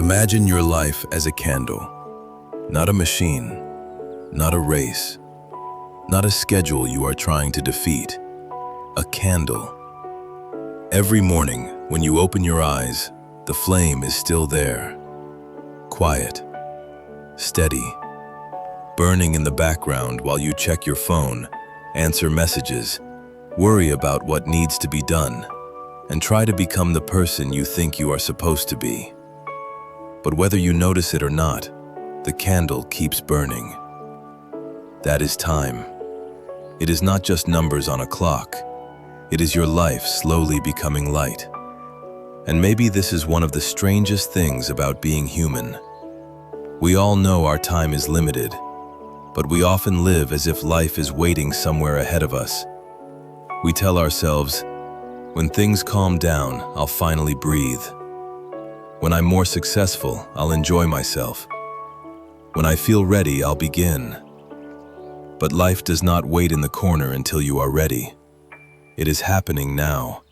Imagine your life as a candle, not a machine, not a race, not a schedule you are trying to defeat. A candle. Every morning, when you open your eyes, the flame is still there. Quiet, steady, burning in the background while you check your phone, answer messages, worry about what needs to be done, and try to become the person you think you are supposed to be. But whether you notice it or not, the candle keeps burning. That is time. It is not just numbers on a clock. It is your life slowly becoming light. And maybe this is one of the strangest things about being human. We all know our time is limited, but we often live as if life is waiting somewhere ahead of us. We tell ourselves, when things calm down, I'll finally breathe. When I'm more successful, I'll enjoy myself. When I feel ready, I'll begin. But life does not wait in the corner until you are ready. It is happening now.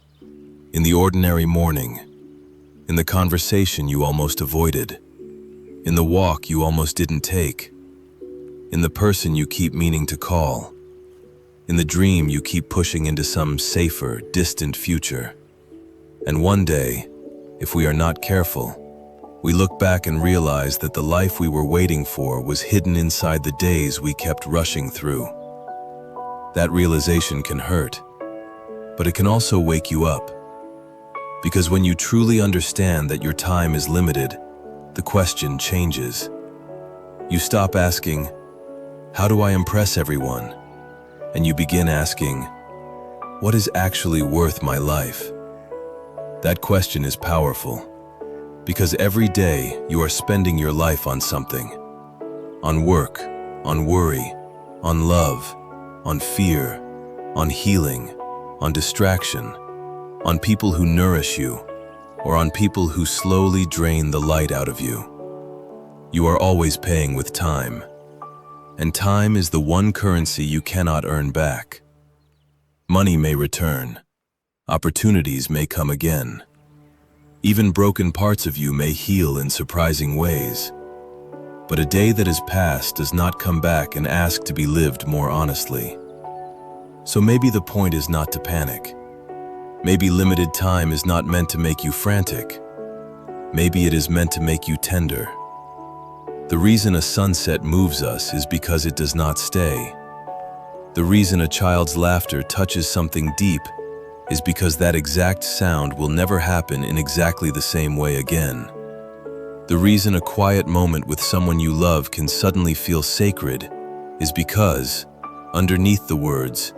In the ordinary morning, in the conversation you almost avoided, in the walk you almost didn't take, in the person you keep meaning to call, in the dream you keep pushing into some safer, distant future. And one day, if we are not careful, we look back and realize that the life we were waiting for was hidden inside the days we kept rushing through. That realization can hurt, but it can also wake you up. Because when you truly understand that your time is limited, the question changes. You stop asking, how do I impress everyone? And you begin asking, what is actually worth my life? That question is powerful, because every day you are spending your life on something. On work, on worry, on love, on fear, on healing, on distraction, on people who nourish you, or on people who slowly drain the light out of you. You are always paying with time, and time is the one currency you cannot earn back. Money may return. Opportunities may come again. Even broken parts of you may heal in surprising ways. But a day that is past does not come back and ask to be lived more honestly. So maybe the point is not to panic. Maybe limited time is not meant to make you frantic. Maybe it is meant to make you tender. The reason a sunset moves us is because it does not stay. The reason a child's laughter touches something deep is because that exact sound will never happen in exactly the same way again. The reason a quiet moment with someone you love can suddenly feel sacred is because, underneath the words,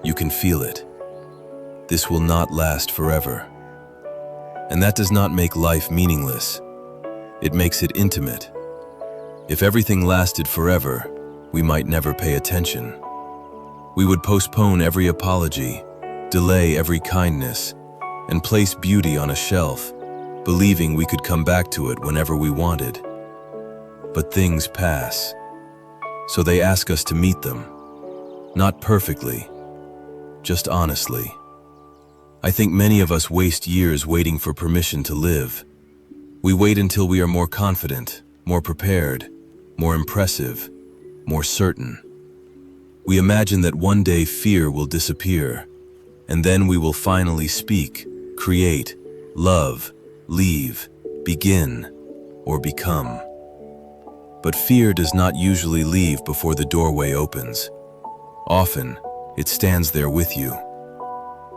you can feel it. This will not last forever. And that does not make life meaningless. It makes it intimate. If everything lasted forever, we might never pay attention. We would postpone every apology, delay every kindness, and place beauty on a shelf, believing we could come back to it whenever we wanted. But things pass, so they ask us to meet them. Not perfectly, just honestly. I think many of us waste years waiting for permission to live. We wait until we are more confident, more prepared, more impressive, more certain. We imagine that one day fear will disappear, and then we will finally speak, create, love, leave, begin, or become. But fear does not usually leave before the doorway opens. Often, it stands there with you.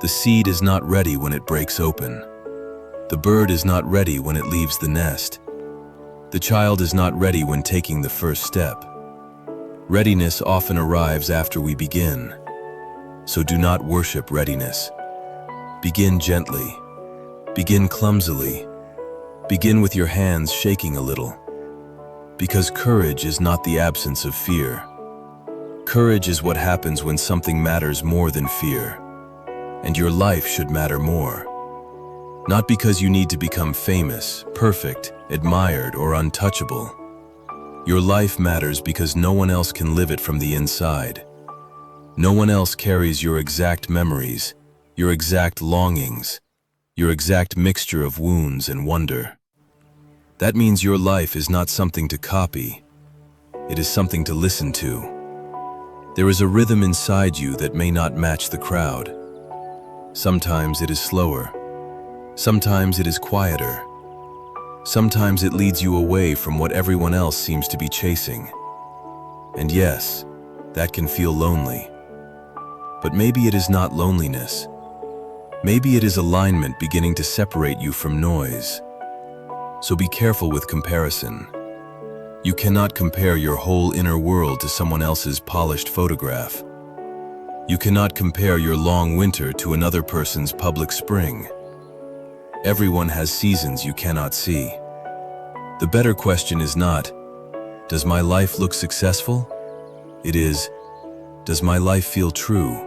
The seed is not ready when it breaks open. The bird is not ready when it leaves the nest. The child is not ready when taking the first step. Readiness often arrives after we begin. So do not worship readiness. Begin gently. Begin clumsily. Begin with your hands shaking a little. Because courage is not the absence of fear. Courage is what happens when something matters more than fear. And your life should matter more. Not because you need to become famous, perfect, admired, or untouchable. Your life matters because no one else can live it from the inside. No one else carries your exact memories, your exact longings, your exact mixture of wounds and wonder. That means your life is not something to copy. It is something to listen to. There is a rhythm inside you that may not match the crowd. Sometimes it is slower. Sometimes it is quieter. Sometimes it leads you away from what everyone else seems to be chasing. And yes, that can feel lonely. But maybe it is not loneliness. Maybe it is alignment beginning to separate you from noise. So be careful with comparison. You cannot compare your whole inner world to someone else's polished photograph. You cannot compare your long winter to another person's public spring. Everyone has seasons you cannot see. The better question is not, does my life look successful? It is, does my life feel true?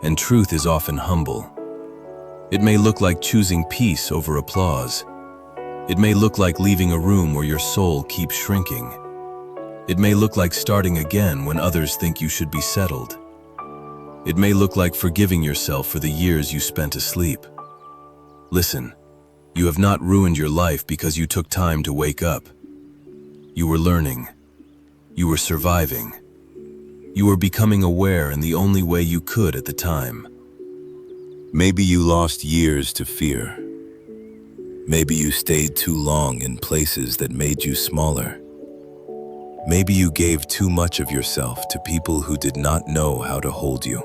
And truth is often humble. It may look like choosing peace over applause. It may look like leaving a room where your soul keeps shrinking. It may look like starting again when others think you should be settled. It may look like forgiving yourself for the years you spent asleep. Listen, you have not ruined your life because you took time to wake up. You were learning. You were surviving. You were becoming aware in the only way you could at the time. Maybe you lost years to fear. Maybe you stayed too long in places that made you smaller. Maybe you gave too much of yourself to people who did not know how to hold you.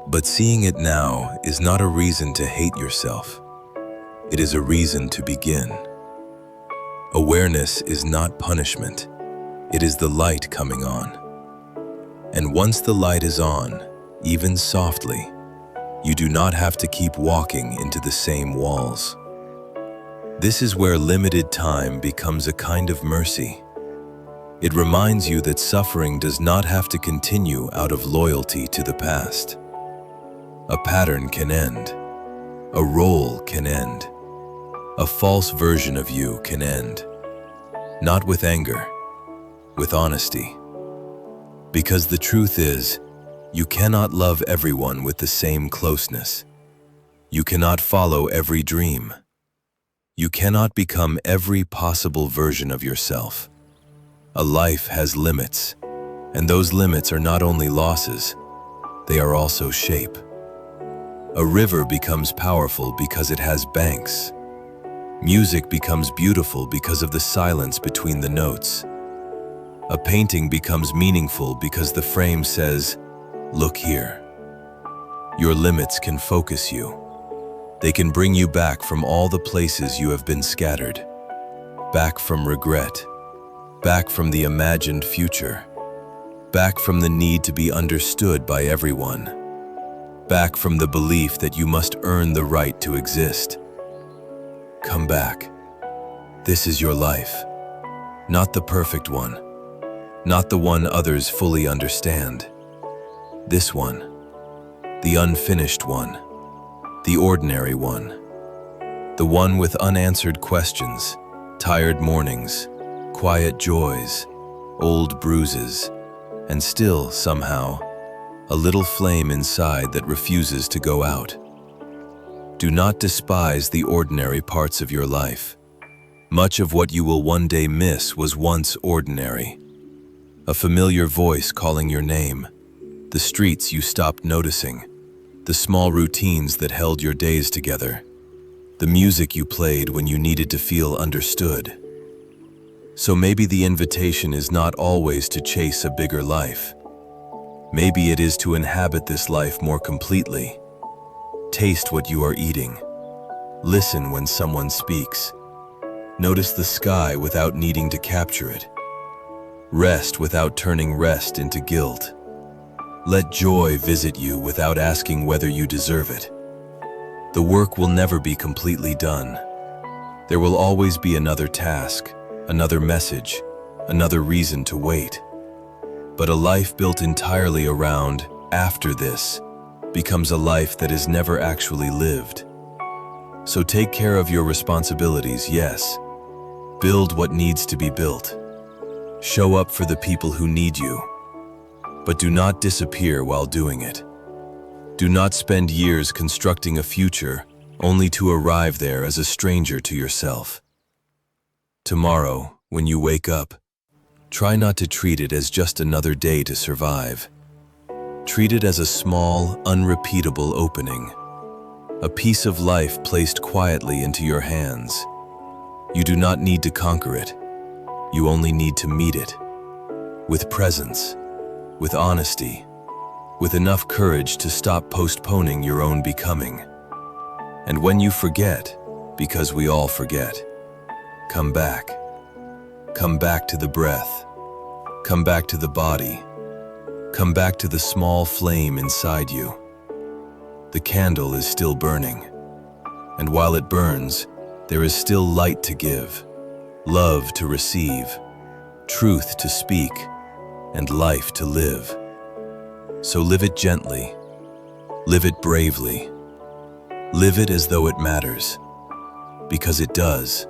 But seeing it now is not a reason to hate yourself. It is a reason to begin. Awareness is not punishment. It is the light coming on. And once the light is on, even softly, you do not have to keep walking into the same walls. This is where limited time becomes a kind of mercy. It reminds you that suffering does not have to continue out of loyalty to the past. A pattern can end. A role can end. A false version of you can end. Not with anger, with honesty. Because the truth is, you cannot love everyone with the same closeness. You cannot follow every dream. You cannot become every possible version of yourself. A life has limits, and those limits are not only losses, they are also shape. A river becomes powerful because it has banks. Music becomes beautiful because of the silence between the notes. A painting becomes meaningful because the frame says, "Look here." Your limits can focus you. They can bring you back from all the places you have been scattered. Back from regret. Back from the imagined future. Back from the need to be understood by everyone. Back from the belief that you must earn the right to exist. Come back. This is your life. Not the perfect one. Not the one others fully understand. This one. The unfinished one. The ordinary one. The one with unanswered questions, tired mornings, quiet joys, old bruises, and still, somehow, a little flame inside that refuses to go out. Do not despise the ordinary parts of your life. Much of what you will one day miss was once ordinary. A familiar voice calling your name, the streets you stopped noticing, the small routines that held your days together, the music you played when you needed to feel understood. So maybe the invitation is not always to chase a bigger life. Maybe it is to inhabit this life more completely. Taste what you are eating. Listen when someone speaks. Notice the sky without needing to capture it. Rest without turning rest into guilt. Let joy visit you without asking whether you deserve it. The work will never be completely done. There will always be another task, another message, another reason to wait. But a life built entirely around after this becomes a life that is never actually lived. So take care of your responsibilities, yes. Build what needs to be built. Show up for the people who need you. But do not disappear while doing it. Do not spend years constructing a future only to arrive there as a stranger to yourself. Tomorrow, when you wake up, try not to treat it as just another day to survive. Treat it as a small, unrepeatable opening, a piece of life placed quietly into your hands. You do not need to conquer it. You only need to meet it. With presence, with honesty, with enough courage to stop postponing your own becoming. And when you forget, because we all forget, come back. Come back to the breath. Come back to the body. Come back to the small flame inside you. The candle is still burning, and while it burns, there is still light to give, love to receive, truth to speak, and life to live. So live it gently, live it bravely, live it as though it matters, because it does.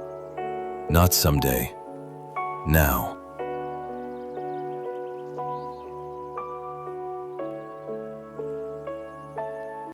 Not someday, now.